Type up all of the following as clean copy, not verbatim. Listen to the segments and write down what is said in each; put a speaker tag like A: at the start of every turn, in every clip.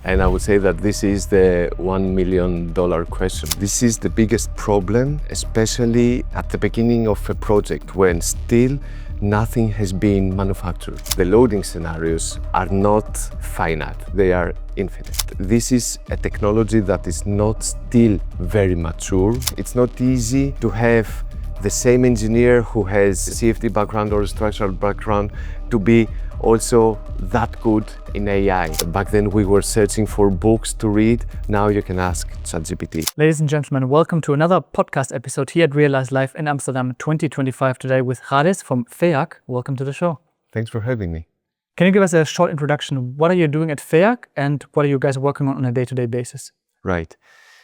A: And I would say that this is the $1 million question. This is the biggest problem, especially at the beginning of a project when still nothing has been manufactured. The loading scenarios are not finite, they are infinite. This is a technology that is not still very mature. It's not easy to have the same engineer who has a CFD background or a structural background to be also that good in AI. Back then we were searching for books to read. Now you can ask ChatGPT.
B: Ladies and gentlemen, welcome to another podcast episode here at Realize Live in Amsterdam 2025 today with Charilaos from FEAC. Welcome to the show.
A: Thanks for having me.
B: Can you give us a short introduction? What are you doing at FEAC and what are you guys working on a day-to-day basis?
A: Right.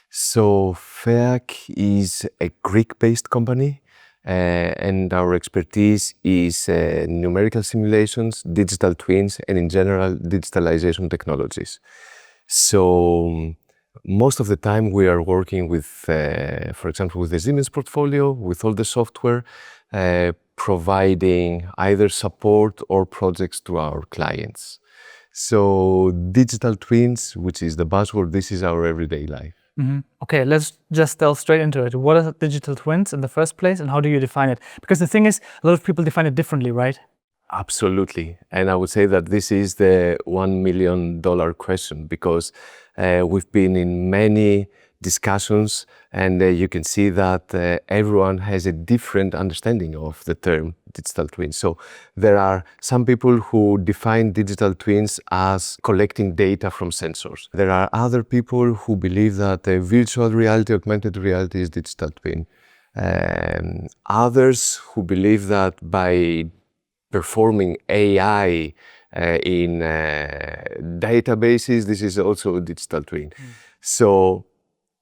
A: So FEAC is a Greek-based company. And our expertise is numerical simulations, digital twins, and in general, digitalization technologies. So most of the time we are working with, for example, with the Siemens portfolio, with all the software, providing either support or projects to our clients. So digital twins, which is the buzzword, this is our everyday life.
B: Mm-hmm. Okay, let's just delve straight into it. What are digital twins in the first place and how do you define it? Because the thing is, a lot of people define it differently, right?
A: Absolutely. And I would say that this is the $1 million question because we've been in many discussions and you can see that everyone has a different understanding of the term digital twin. So there are some people who define digital twins as collecting data from sensors. There are other people who believe that virtual reality, augmented reality is digital twin. Others who believe that by performing AI in databases, this is also a digital twin. So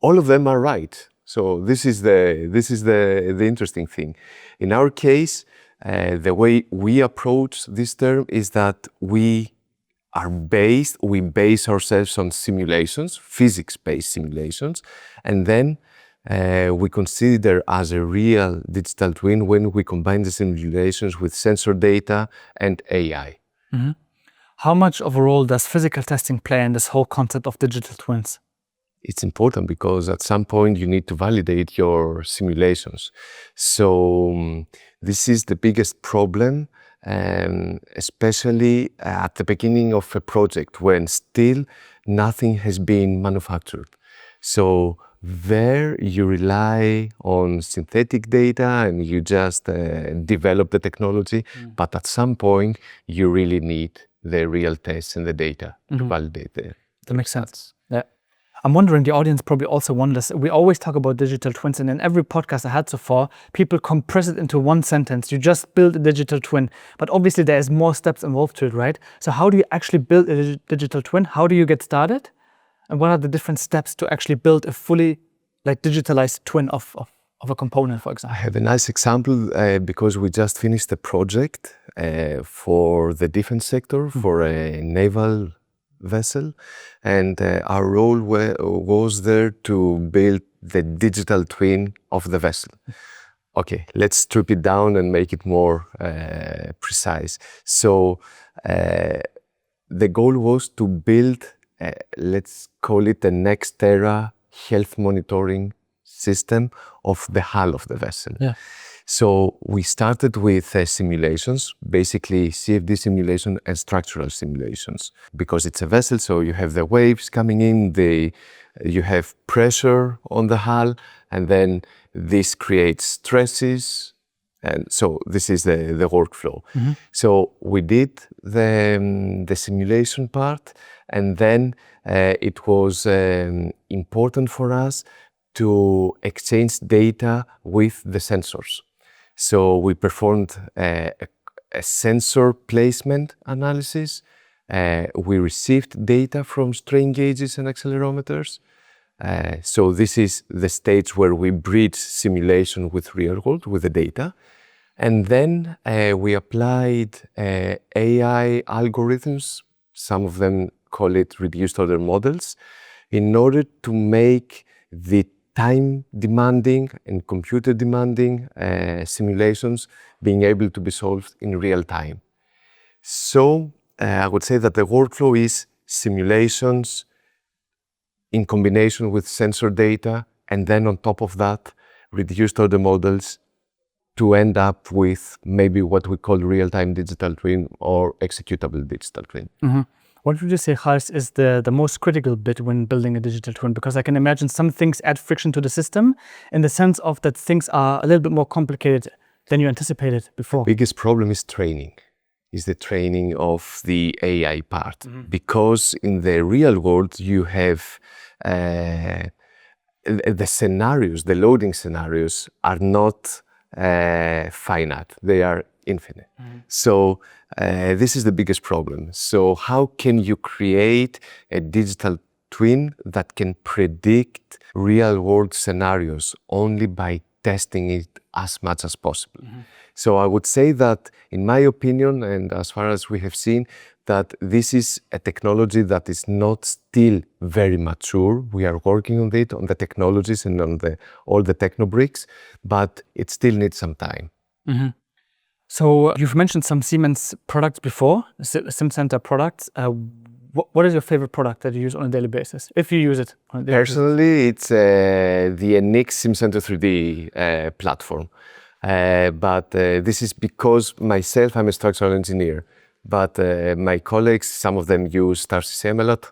A: all of them are right. So this is the interesting thing. In our case, the way we approach this term is that we base ourselves on simulations, physics-based simulations, and then we consider as a real digital twin when we combine the simulations with sensor data and AI.
B: Mm-hmm. How much of a role does physical testing play in this whole concept of digital twins?
A: It's important because at some point you need to validate your simulations. So this is the biggest problem, especially at the beginning of a project when still nothing has been manufactured. So there you rely on synthetic data and you just develop the technology, but at some point you really need the real tests and the data to validate the
B: That makes sense. Yeah. I'm wondering, the audience probably also wonders, we always talk about digital twins and in every podcast I had so far, people compress it into one sentence. You just build a digital twin, but obviously there's more steps involved to it, right? So how do you actually build a digital twin? How do you get started? And what are the different steps to actually build a fully digitalized twin of a component, for example?
A: I have a nice example because we just finished a project for the defense sector, for a naval vessel, and our role was there to build the digital twin of the vessel. Okay, let's strip it down and make it more precise. So the goal was to build, let's call it the next era health monitoring system of the hull of the vessel.
B: Yeah.
A: So we started with simulations, basically CFD simulation and structural simulations, because it's a vessel, so you have the waves coming in, you have pressure on the hull, and then this creates stresses, and so this is the workflow. So we did the simulation part, and then it was important for us to exchange data with the sensors. So we performed a sensor placement analysis. We received data from strain gauges and accelerometers. So this is the stage where we bridge simulation with real world, with the data. And then we applied AI algorithms, some of them call it reduced order models, in order to make the time demanding and computer demanding simulations being able to be solved in real time. So I would say that the workflow is simulations, in combination with sensor data, and then on top of that, reduced order models to end up with maybe what we call real-time digital twin or executable digital twin.
B: What would you say, Charilaos, is the most critical bit when building a digital twin? Because I can imagine some things add friction to the system in the sense of that things are a little bit more complicated than you anticipated before.
A: Biggest problem is training, is the training of the AI part. Because in the real world, you have the scenarios, the loading scenarios are not finite, they are infinite. So this is the biggest problem. So how can you create a digital twin that can predict real world scenarios only by testing it as much as possible? So I would say that, in my opinion, and as far as we have seen, that this is a technology that is not still very mature. We are working on it, on the technologies and on all the techno bricks, but it still needs some time.
B: So you've mentioned some Siemens products before, Simcenter products. What is your favorite product that you use on a daily basis, if you use it on a daily basis?
A: Personally, it's the NX Simcenter 3D platform. But this is because myself, I'm a structural engineer. But my colleagues, some of them use StarCCM a lot.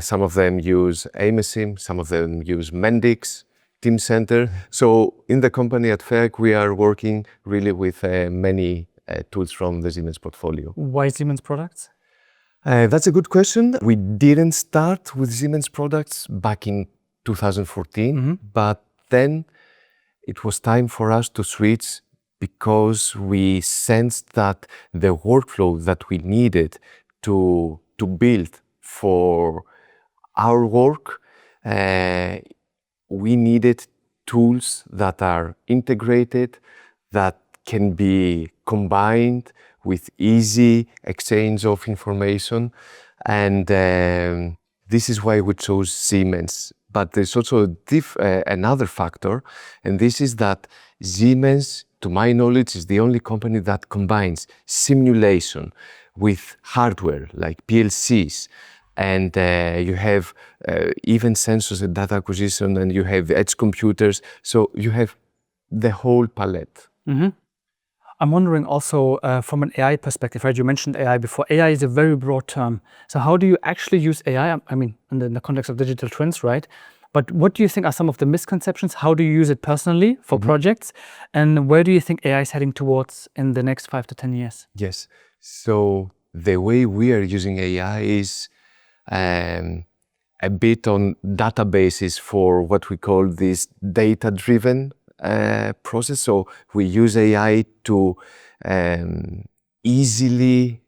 A: Some of them use AIMESIM, some of them use Mendix, Teamcenter. So in the company at FEAC, we are working really with many tools from the Siemens portfolio.
B: Why Siemens products?
A: That's a good question. We didn't start with Siemens products back in 2014, but then it was time for us to switch because we sensed that the workflow that we needed to build for our work, we needed tools that are integrated, that can be combined with easy exchange of information. And this is why we chose Siemens. But there's also another factor, and this is that Siemens, to my knowledge, is the only company that combines simulation with hardware like PLCs, and you have even sensors and data acquisition, and you have edge computers. So you have the whole palette.
B: I'm wondering also from an AI perspective, right? You mentioned AI before. AI is a very broad term. So how do you actually use AI? I mean, in the context of digital twins, right? But what do you think are some of the misconceptions? How do you use it personally for projects? And where do you think AI is heading towards in the next 5 to 10 years?
A: Yes. So the way we are using AI is a bit on databases for what we call this data-driven process. So we use AI to easily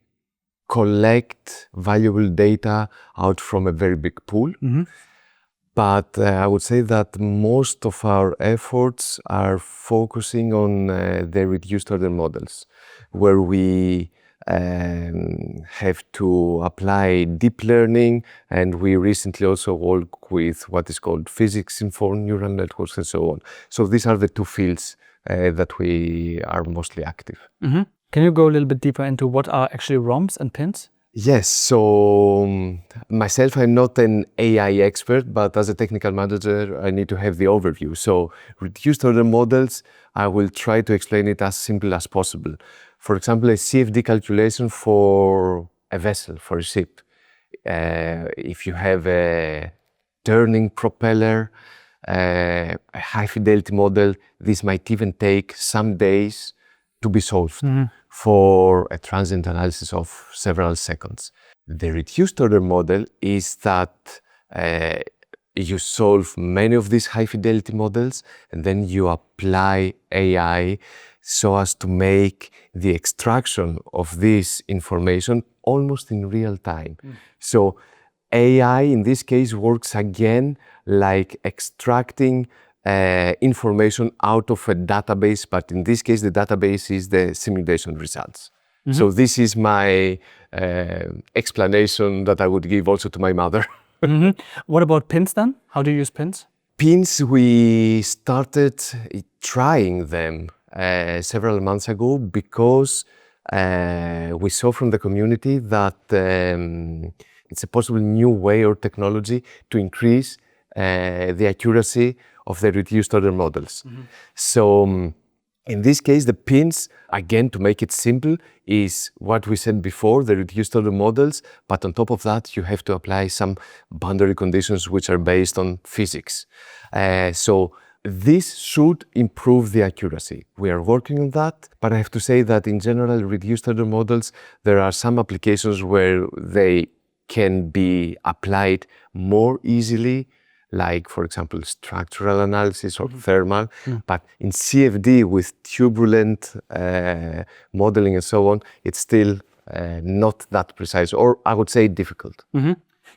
A: collect valuable data out from a very big pool. But I would say that most of our efforts are focusing on the reduced order models, where we have to apply deep learning, and we recently also work with what is called physics-informed neural networks and so on. So these are the two fields that we are mostly active.
B: Can you go a little bit deeper into what are actually ROMs and pins?
A: Yes, so myself, I'm not an AI expert, but as a technical manager, I need to have the overview. So reduced order models, I will try to explain it as simple as possible. For example, a CFD calculation for a vessel, for a ship. If you have a turning propeller, a high-fidelity model, this might even take some days to be solved for a transient analysis of several seconds. The reduced order model is that you solve many of these high-fidelity models, and then you apply AI so as to make the extraction of this information almost in real time. So AI in this case works again like extracting information out of a database, but in this case the database is the simulation results. So this is my explanation that I would give also to my mother.
B: What about pins then? How do you use pins?
A: Pins, we started trying them several months ago because we saw from the community that it's a possible new way or technology to increase the accuracy of the reduced order models. So in this case, the pins, again, to make it simple, is what we said before, the reduced order models, but on top of that, you have to apply some boundary conditions which are based on physics. So this should improve the accuracy. We are working on that, but I have to say that in general, reduced order models, there are some applications where they can be applied more easily, like, for example, structural analysis or thermal. But in CFD with turbulent modeling and so on, it's still not that precise, or I would say difficult.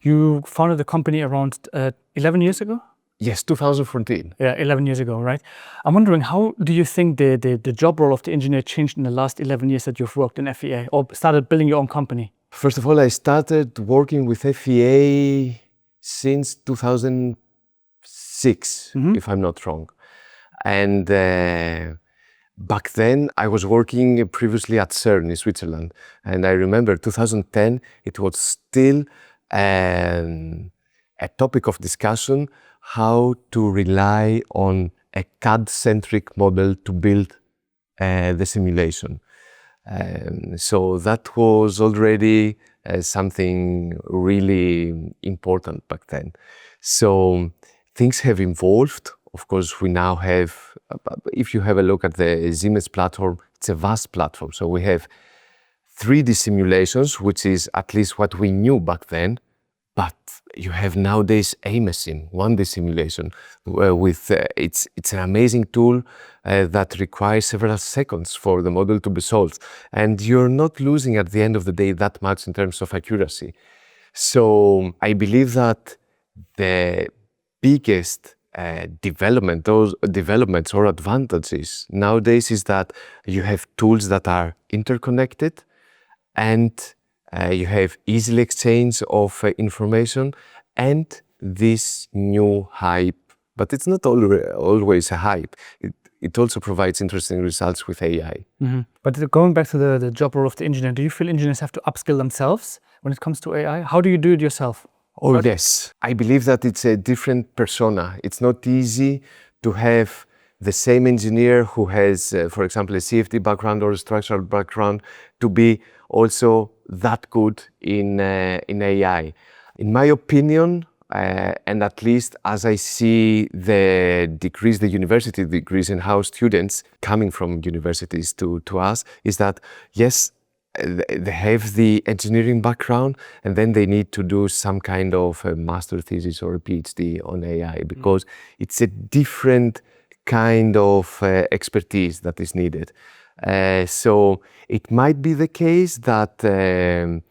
B: You founded the company around 11 years ago?
A: Yes, 2014.
B: Yeah, 11 years ago, right? I'm wondering, how do you think the job role of the engineer changed in the last 11 years that you've worked in FEA or started building your own company?
A: First of all, I started working with FEA since 2006, if I'm not wrong. And back then, I was working previously at CERN in Switzerland. And I remember 2010, it was still a topic of discussion how to rely on a CAD-centric model to build the simulation. So that was already something really important back then. So things have evolved. Of course, we now have, if you have a look at the Siemens platform, it's a vast platform. So we have 3D simulations, which is at least what we knew back then. But you have nowadays AMSIM, 1D simulation, with it's an amazing tool that requires several seconds for the model to be solved. And you're not losing at the end of the day that much in terms of accuracy. So I believe that the biggest developments or advantages nowadays is that you have tools that are interconnected and you have easy exchange of information and this new hype. But it's not always a hype. It also provides interesting results with AI.
B: But going back to the job role of the engineer, do you feel engineers have to upskill themselves when it comes to AI? How do you do it yourself?
A: Oh, yes. I believe that it's a different persona. It's not easy to have the same engineer who has, for example, a CFD background or a structural background to be also that good in AI. In my opinion, and at least as I see the university degrees and how students coming from universities to us, is that yes, they have the engineering background and then they need to do some kind of a master thesis or a PhD on AI because it's a different kind of expertise that is needed. So it might be the case that the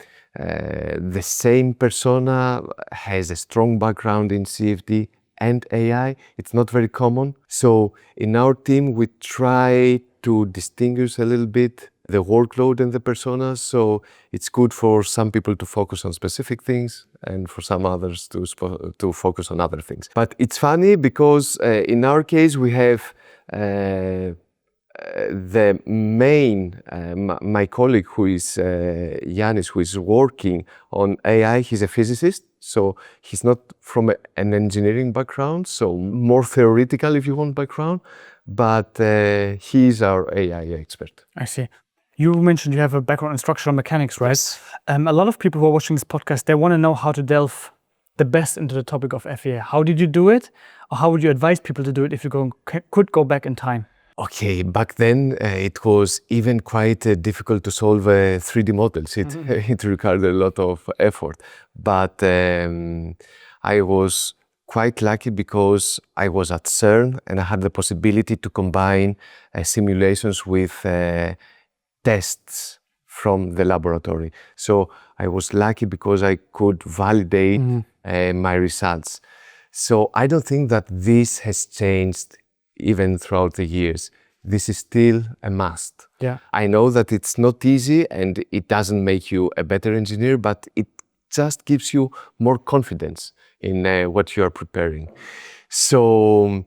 A: same persona has a strong background in CFD and AI. It's not very common. So in our team, we try to distinguish a little bit the workload and the personas. So it's good for some people to focus on specific things and for some others to focus on other things. But it's funny because in our case, we have the main, my colleague who is Yanis, who is working on AI, he's a physicist. So he's not from an engineering background, so more theoretical if you want background, but he's our AI expert.
B: I see. You mentioned you have a background in structural mechanics, right?
A: Yes.
B: A lot of people who are watching this podcast, they want to know how to delve the best into the topic of FEA. How did you do it? Or how would you advise people to do it if you could go back in time?
A: Okay, back then it was even quite difficult to solve 3D models. It required a lot of effort. But I was quite lucky because I was at CERN and I had the possibility to combine simulations with tests from the laboratory. So I was lucky because I could validate my results. So I don't think that this has changed even throughout the years. This is still a must.
B: Yeah.
A: I know that it's not easy and it doesn't make you a better engineer, but it just gives you more confidence in what you are preparing. So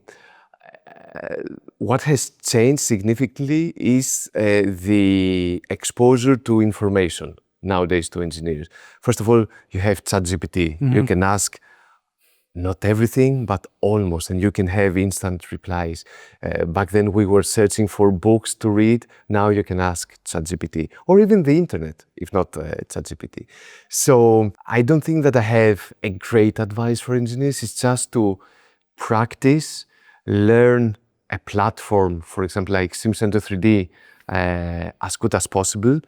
A: what has changed significantly is the exposure to information. nowadays to engineers. First of all, you have ChatGPT. You can ask not everything, but almost, and you can have instant replies. Back then we were searching for books to read. Now you can ask ChatGPT or even the internet, if not ChatGPT. So I don't think that I have a great advice for engineers. It's just to practice, learn a platform, for example, like Simcenter 3D, as good as possible.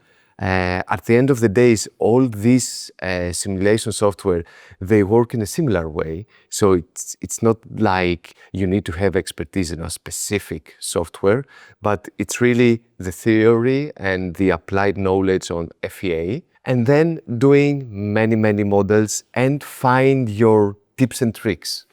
A: At the end of the days, all these simulation software, they work in a similar way. So it's not like you need to have expertise in a specific software, but it's really the theory and the applied knowledge on FEA. And then doing many, many models and find your tips and tricks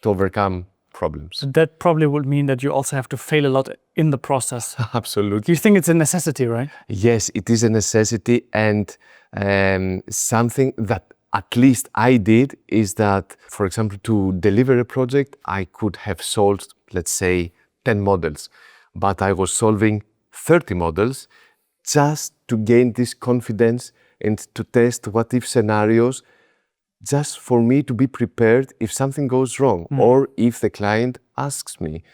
A: to overcome problems.
B: That probably would mean that you also have to fail a lot in the process.
A: Absolutely.
B: You think it's a necessity, right?
A: Yes, it is a necessity, and something that at least I did is that, for example, to deliver a project, I could have solved, let's say, 10 models, but I was solving 30 models just to gain this confidence and to test what-if scenarios, just for me to be prepared if something goes wrong, or if the client asks me,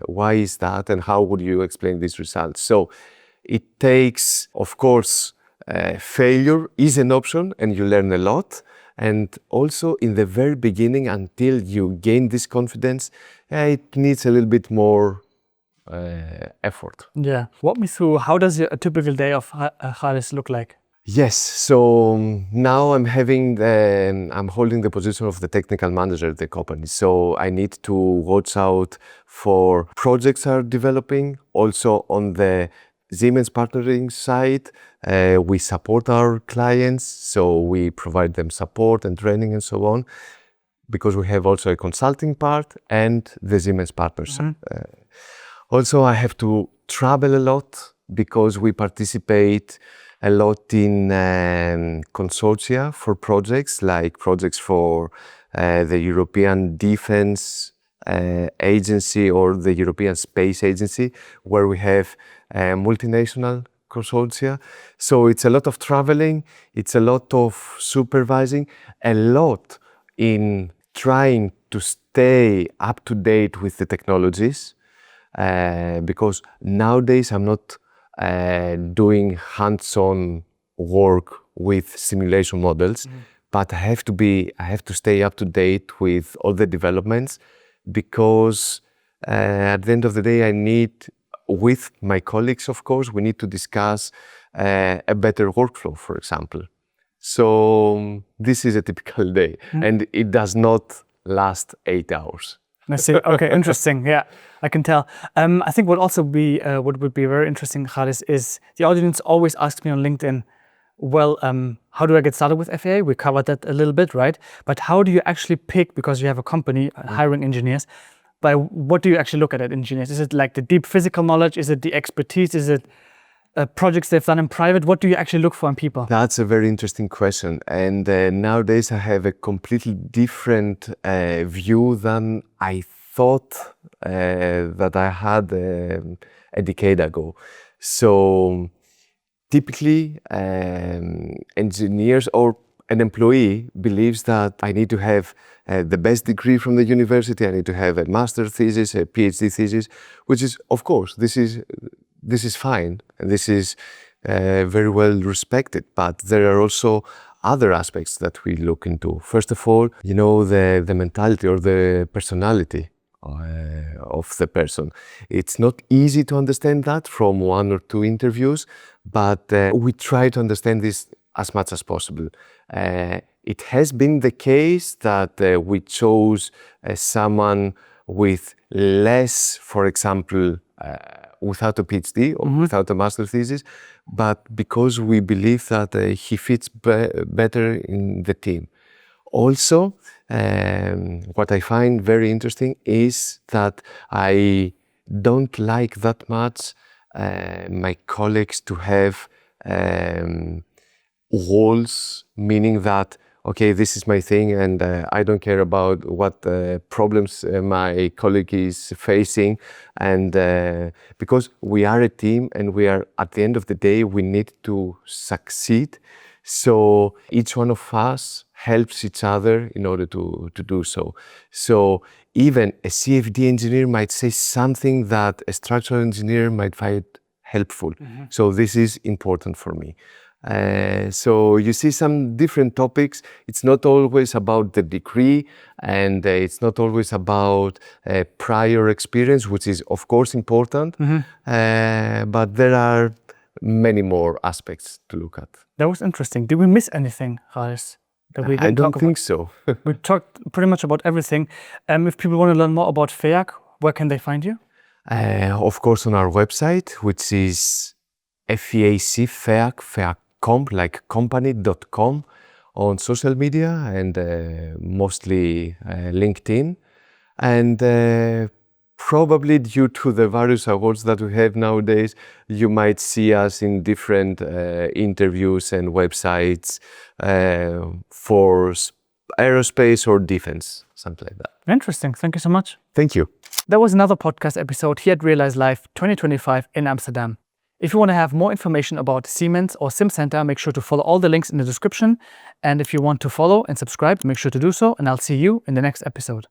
A: why is that and how would you explain these results? So it takes, of course, failure is an option and you learn a lot. And also in the very beginning, until you gain this confidence, it needs a little bit more effort.
B: Yeah. Walk me through, how does a typical day of Charis look like?
A: Yes, so now I'm holding the position of the technical manager at the company. So I need to watch out for projects are developing. Also on the Siemens partnering side, we support our clients. So we provide them support and training and so on, because we have also a consulting part and the Siemens partners. Also, I have to travel a lot because we participate a lot in consortia for projects, like projects for the European Defense Agency or the European Space Agency, where we have multinational consortia. So it's a lot of traveling, it's a lot of supervising, a lot in trying to stay up to date with the technologies, because nowadays I'm not doing hands-on work with simulation models, but I have to stay up to date with all the developments, because at the end of the day, I need, with my colleagues, of course, we need to discuss a better workflow, for example. So this is a typical day, and it does not last 8 hours.
B: I see. Okay, interesting. Yeah, I can tell. I think what would be very interesting, Charis, is the audience always asks me on LinkedIn, well, how do I get started with FAA? We covered that a little bit, right? But how do you actually pick, because you have a company hiring engineers, by what do you actually look at engineers? Is it like the deep physical knowledge? Is it the expertise? Is it projects they've done in private? What do you actually look for in people?
A: That's a very interesting question. And nowadays I have a completely different view than I thought that I had a decade ago. So typically engineers or an employee believes that I need to have the best degree from the university, I need to have a master's thesis, a PhD thesis, which is, of course, this is fine, and this is very well respected, but there are also other aspects that we look into. First of all, the mentality or the personality of the person. It's not easy to understand that from 1 or 2 interviews, but we try to understand this as much as possible. It has been the case that we chose someone with less, for example, without a PhD or without a master's thesis, but because we believe that he fits better in the team. Also, what I find very interesting is that I don't like that much my colleagues to have walls, meaning that, okay, this is my thing, and I don't care about what problems my colleague is facing. And because we are a team, and we are, at the end of the day, we need to succeed. So each one of us helps each other in order to do so. So even a CFD engineer might say something that a structural engineer might find helpful. So this is important for me. So you see some different topics. It's not always about the degree, and it's not always about prior experience, which is of course important, but there are many more aspects to look at.
B: That was interesting. Did we miss anything, Charilaos, that we
A: I
B: didn't
A: don't
B: talk
A: think
B: about?
A: so.
B: We talked pretty much about everything. If people want to learn more about FEAC, where can they find you?
A: Of course, on our website, which is FEAC, like company.com, on social media, and mostly LinkedIn. And probably due to the various awards that we have nowadays, you might see us in different interviews and websites for aerospace or defense, something like that.
B: Interesting. Thank you so much.
A: Thank you.
B: That was another podcast episode here at Realize Live 2025 in Amsterdam. If you want to have more information about Siemens or Simcenter, make sure to follow all the links in the description. And if you want to follow and subscribe, make sure to do so. And I'll see you in the next episode.